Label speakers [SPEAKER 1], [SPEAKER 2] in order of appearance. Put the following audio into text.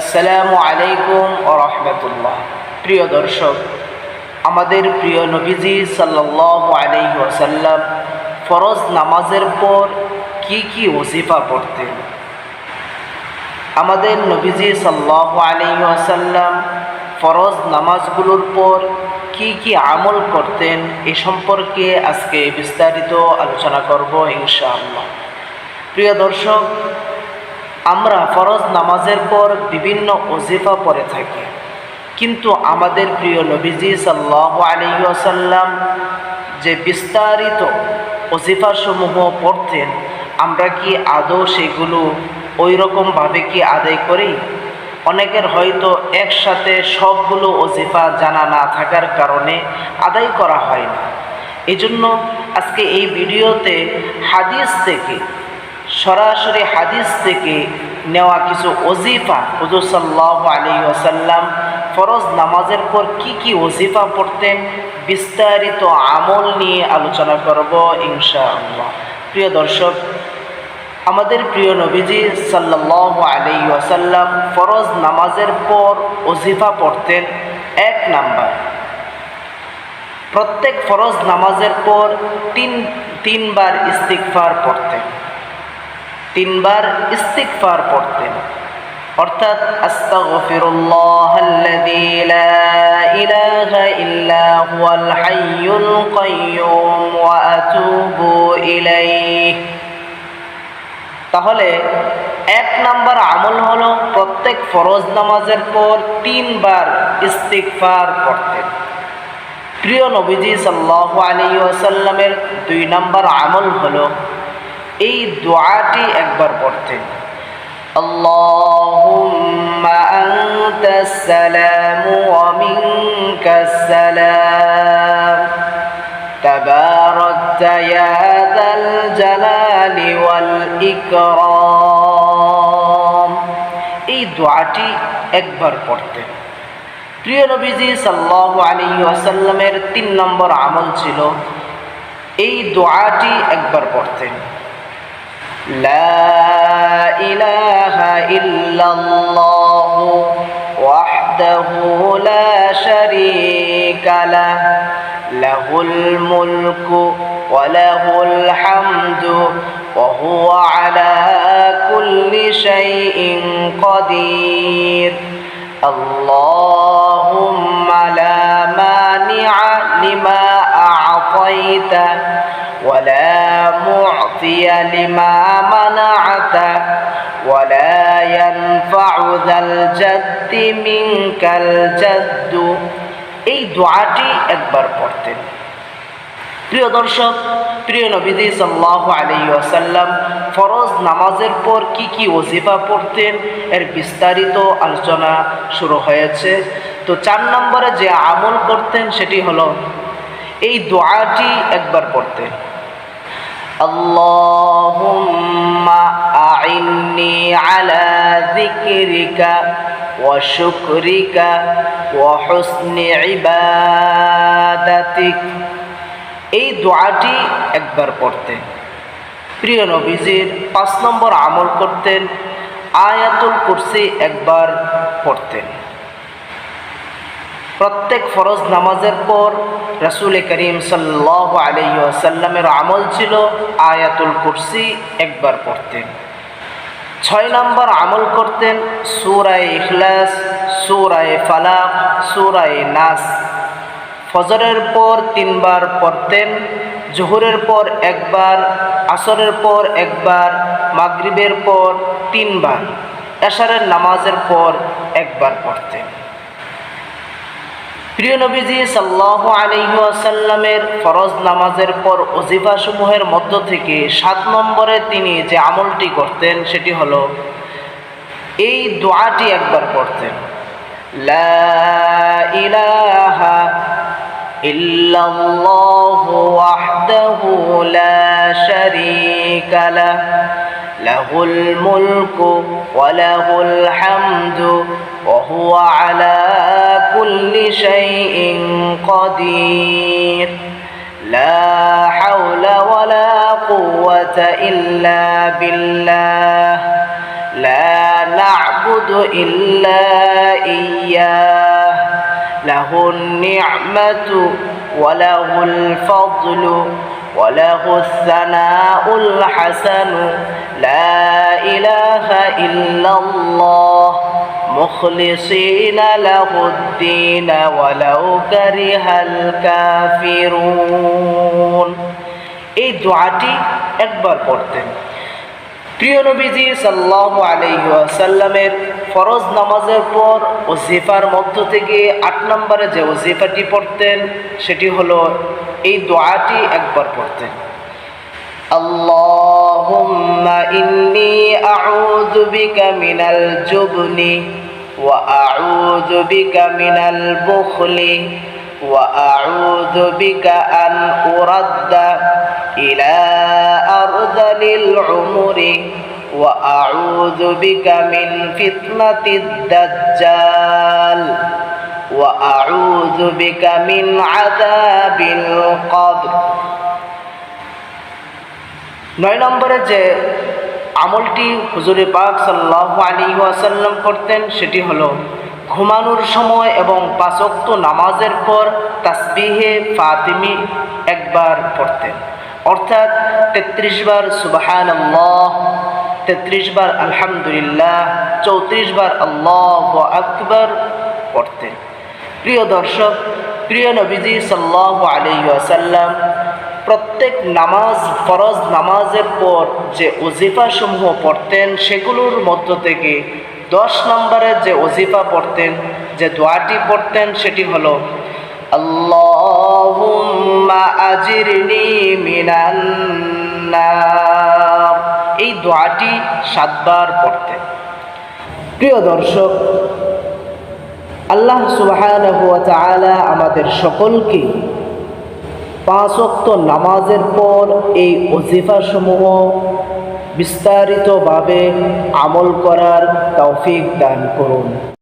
[SPEAKER 1] আসসালামু আলাইকুম ওয়া রাহমাতুল্লাহ। প্রিয় দর্শক, আমাদের প্রিয় নবীজি সাল্লাল্লাহু আলাইহি ওয়াসাল্লাম ফরজ নামাজের পর কি কি ওজিফা পড়তেন। আমাদের নবীজি সাল্লাল্লাহু আলাইহি ওয়াসাল্লাম ফরজ নামাজগুলোর পর কি কি আমল করতেন এ সম্পর্কে আজকে বিস্তারিত আলোচনা করব ইনশাআল্লাহ। প্রিয় দর্শক, আমরা ফরজ নামাজের পর বিভিন্ন ওজিফা পড়ে থাকি, কিন্তু আমাদের প্রিয় নবীজি সাল্লাল্লাহু আলাইহি ওয়াসাল্লাম যে বিস্তারিত ওজিফাসমূহ পড়তেন, আমরা কি আদৌ সেগুলো ওই রকমভাবে কি আদায় করি? অনেকের হয়তো একসাথে সবগুলো ওজিফা জানা না থাকার কারণে আদায় করা হয় না। এজন্য আজকে এই ভিডিওতে সরাসরি হাদিস থেকে নেওয়া কিছু ওজিফা, হুজুর সাল্লাল্লাহু আলাইহি ওয়াসাল্লাম ফরজ নামাজের পর কি কি ওজিফা পড়তেন, বিস্তারিত আমল নিয়ে আলোচনা করব ইনশাআল্লাহ। প্রিয় দর্শক, আমাদের প্রিয় নবীজি সাল্লাল্লাহু আলাইহি ওয়াসাল্লাম ফরজ নামাজের পর ওজিফা পড়তেন। 1 নাম্বার, প্রত্যেক ফরজ নামাজের পর তিনবার ইস্তিগফার পড়তেন। 3 বার ইস্তিগফার পড়তেন, অর্থাৎ আস্তাগফিরুল্লাহাল্লাযী লা ইলাহা ইল্লা হুয়াল হাইয়ুল কাইয়্যুম ওয়া আতুবু ইলাইহি। তাহলে 1 নাম্বার আমল হলো প্রত্যেক ফরজ নামাজের পর 3 বার ইস্তিগফার পড়তেন। প্রিয় নবীজি সাল্লাল্লাহু আলাইহি ওয়াসাল্লামের 2 নাম্বার আমল হলো এই দোয়াটি একবার পড়তেন, আল্লাহুম্মা আনতাস সালামু ওয়া মিনকাস সালাম তাবারাকতা ইয়া যাল জালালি ওয়াল ইকরাম। এই দোয়াটি একবার পড়তেন। প্রিয় নবীজি সাল্লাল্লাহু আলাইহি ওয়াসাল্লামের 3 নম্বর আমল ছিল এই দোয়াটি একবার পড়তেন, লা ইলাহা ইল্লাল্লাহু ওয়াহদাহু লা শারীকা লাহু লাহুল মুলকু ওয়া লাহুল হামদু ওয়া হুয়া আলা কুল্লি শাইইন কাদির। আল্লাহুম্মা লা মানিআ লিমা আ'তাইতা ولا معطي لما منعت ولا ينفع ذا الجد منك الجد। এই দোয়াটি একবার পড়তেন। প্রিয় দর্শক, প্রিয় নবীজি সাল্লাল্লাহু আলাইহি ওয়াসাল্লাম ফরজ নামাজের পর কি কি ওজিফা পড়তেন এর বিস্তারিত আলোচনা শুরু হয়েছে। তো 4 নম্বরে যে আমল করতেন সেটি হলো এই দোয়াটি একবার পড়তেন, আল্লাহুম্মা আ'ইন্নি আলা যিকরিকা ওয়া শুকরিকা ওয়া হুসনি ইবাদাতিক। এই দোয়াটি একবার পড়তেন। প্রিয় নবীজির 5 নম্বর আমল করতেন, আয়াতুল কুরসি একবার পড়তেন। প্রত্যেক ফরজ নামাজের পর রাসূল করিম সাল্লাল্লাহু আলাইহি ওয়াসাল্লামের আমল ছিল আয়াতুল কুরসি একবার পড়তেন। 6 নম্বর আমল করতেন সূরা ইখলাস, সূরা ফালাক, সূরা নাস। ফজরের পর 3 বার পড়তেন, জোহরের পর 1 বার, আসরের পর 1 বার, মাগরিবের পর 3 বার, এশারের নামাজের পর 1 বার পড়তেন। প্রিয় নবীজি সাল্লাল্লাহু আলাইহি ওয়াসাল্লামের ফরজ নামাজের পর ওজিফা সমূহের মধ্য থেকে 7 নম্বরে তিনি যে আমলটি করতেন সেটি হলো এই দোয়াটি একবার পড়তেন, লা ইলাহা ইল্লাল্লাহু ওয়াহদাহু লা শারীকা লাহু লাহুল মুলকু ওয়া লাহুল হামদু ওয়া হুয়া আলা কুল্লি শাইইন কাদির। লা হাওলা ওয়া লা কুওয়াতা ইল্লা বিল্লাহ। লা না'বুদু না'বুদু ইল্লা ইয়্যাহ লাহুন নি'মাতু ওয়া লাহুল ফাদলু ওয়া লাহুস সানাউল হাসানু লা ইলাহা ইল্লাল্লাহ মুখলিসিনা লাহুদ-দীন ওয়ালাউ কারিহাল কাফিরুন। এই দোয়াটি একবার পড়তেন। প্রিয় নবীজি সাল্লাল্লাহু আলাইহি ওয়াসাল্লামের ফরজ নামাজের পর ওজিফার মধ্য থেকে 8 নম্বরে যে ওজিফাটি পড়তেন সেটি হলো এই দোয়াটি একবার পড়তেন। আল্লাহুম্মা ইন্নী আউযু বিকা মিনাল জুবনি ওয়া আউযু বিকা মিনাল বুখলি ওয়া আউযু বিকা আন উরাদ্দা ইলা আরযালিল উমরি ওয়া আউযু বিকা মিন ফিতনাতিদ দাজ্জাল ওয়া আউযু বিকা মিন আযাবিল কবর। 9 নম্বরে যে আমলটি হুজুরে পাক সাল্লাল্লাহু আলাইহি ওয়াসাল্লাম করতেন সেটি হলো ঘুমানোর সময় এবং 5 ওয়াক্ত নামাজের পর তাসবিহে ফাতিমি একবার পড়তেন, অর্থাৎ 33 বার সুবহানাল্লাহ, 33 বার আলহামদুলিল্লাহ, 34 বার আল্লাহু আকবার পড়তেন। প্রিয় দর্শক, প্রিয় নবীজি সাল্লাল্লাহু আলাইহি ওয়াসাল্লাম প্রত্যেক নামাজ, ফরজ নামাজের পর যে ওজিফা সমূহ পড়তেন সেগুলোর মধ্য থেকে 10 নম্বরের যে ওজিফা পড়তেন, যে দোয়াটি পড়তেন সেটি হলো আল্লাহুম্মা আজিরনি মিনান নার। এই দোয়াটি 7 বার পড়তেন। প্রিয় দর্শক, আল্লাহ সুবহানাহু ওয়া তাআলা আমাদের সকলকে 5 ওয়াক্ত নামাজের পর এই ওজিফা সমূহ বিস্তারিতভাবে আমল করার তৌফিক দান করুন।